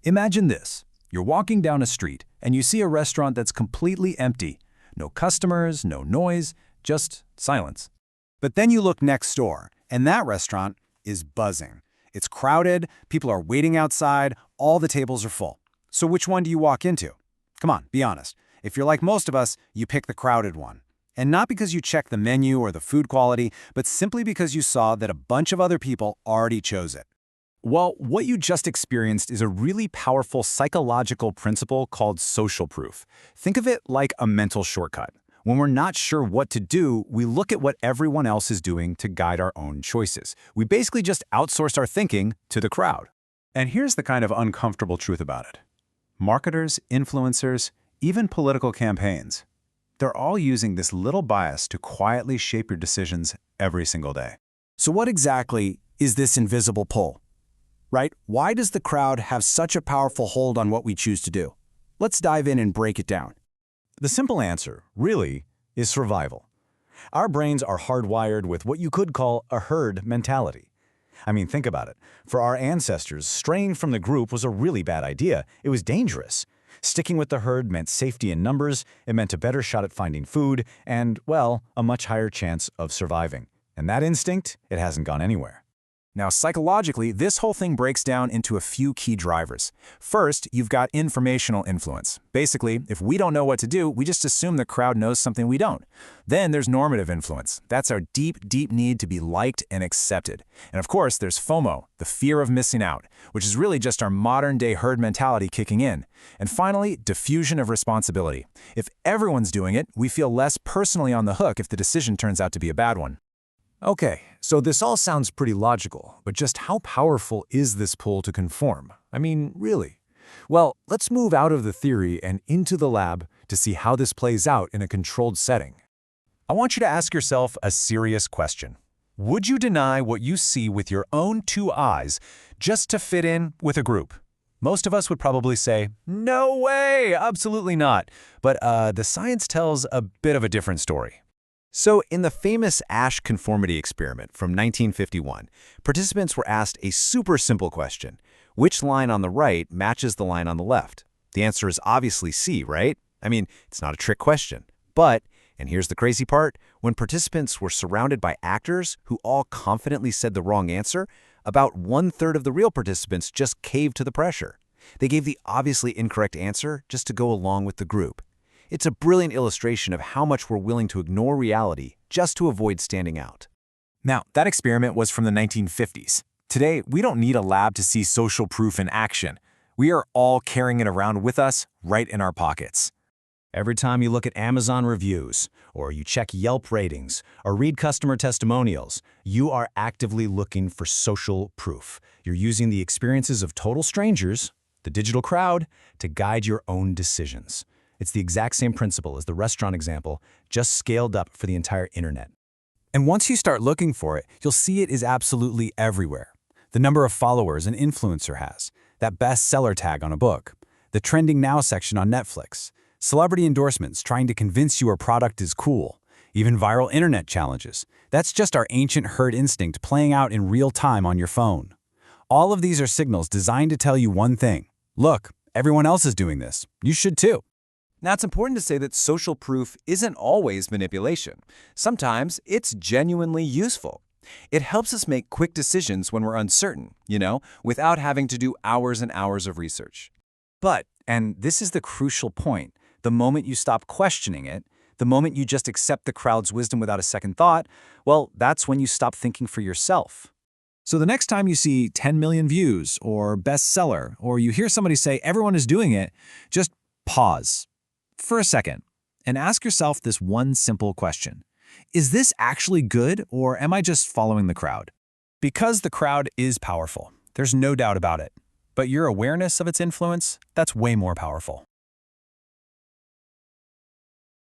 Imagine this. You're walking down a street and you see a restaurant that's completely empty. No customers, no noise, just silence. But then you look next door, and that restaurant is buzzing. It's crowded, people are waiting outside, all the tables are full. So which one do you walk into? Come on, be honest. If you're like most of us, you pick the crowded one. And not because you check the menu or the food quality, but simply because you saw that a bunch of other people already chose it. Well, what you just experienced is a really powerful psychological principle called social proof. Think of it like a mental shortcut. When we're not sure what to do, we look at what everyone else is doing to guide our own choices. We basically just outsource our thinking to the crowd. And here's the kind of uncomfortable truth about it. Marketers, influencers, even political campaigns, they're all using this little bias to quietly shape your decisions every single day. So what exactly is this invisible pull? Right? Why does the crowd have such a powerful hold on what we choose to do? Let's dive in and break it down. The simple answer, really, is survival. Our brains are hardwired with what you could call a herd mentality. I mean, think about it. For our ancestors, straying from the group was a really bad idea. It was dangerous. Sticking with the herd meant safety in numbers, it meant a better shot at finding food, and, well, a much higher chance of surviving. And that instinct, it hasn't gone anywhere. Now, psychologically, this whole thing breaks down into a few key drivers. First, you've got informational influence. Basically, if we don't know what to do, we just assume the crowd knows something we don't. Then there's normative influence. That's our deep, deep need to be liked and accepted. And of course, there's FOMO, the fear of missing out, which is really just our modern-day herd mentality kicking in. And finally, diffusion of responsibility. If everyone's doing it, we feel less personally on the hook if the decision turns out to be a bad one. Okay, so this all sounds pretty logical, but just how powerful is this pull to conform? I mean, really? Well, let's move out of the theory and into the lab to see how this plays out in a controlled setting. I want you to ask yourself a serious question. Would you deny what you see with your own two eyes just to fit in with a group? Most of us would probably say, no way, absolutely not. But the science tells a bit of a different story. So in the famous Asch conformity experiment from 1951, participants were asked a super simple question. Which line on the right matches the line on the left? The answer is obviously C, right? I mean, it's not a trick question. But, and here's the crazy part, when participants were surrounded by actors who all confidently said the wrong answer, about 1/3 of the real participants just caved to the pressure. They gave the obviously incorrect answer just to go along with the group. It's a brilliant illustration of how much we're willing to ignore reality just to avoid standing out. Now, that experiment was from the 1950s. Today, we don't need a lab to see social proof in action. We are all carrying it around with us right in our pockets. Every time you look at Amazon reviews, or you check Yelp ratings, or read customer testimonials, you are actively looking for social proof. You're using the experiences of total strangers, the digital crowd, to guide your own decisions. It's the exact same principle as the restaurant example, just scaled up for the entire internet. And once you start looking for it, you'll see it is absolutely everywhere. The number of followers an influencer has, that bestseller tag on a book, the trending now section on Netflix, celebrity endorsements trying to convince you a product is cool, even viral internet challenges. That's just our ancient herd instinct playing out in real time on your phone. All of these are signals designed to tell you one thing. Look, everyone else is doing this. You should too. Now, it's important to say that social proof isn't always manipulation. Sometimes it's genuinely useful. It helps us make quick decisions when we're uncertain, without having to do hours and hours of research. But, and this is the crucial point, the moment you stop questioning it, the moment you just accept the crowd's wisdom without a second thought, well, that's when you stop thinking for yourself. So the next time you see 10 million views or bestseller, or you hear somebody say everyone is doing it, just pause for a second and ask yourself this one simple question. Is this actually good, or am I just following the crowd? Because the crowd is powerful, there's no doubt about it. But your awareness of its influence, that's way more powerful.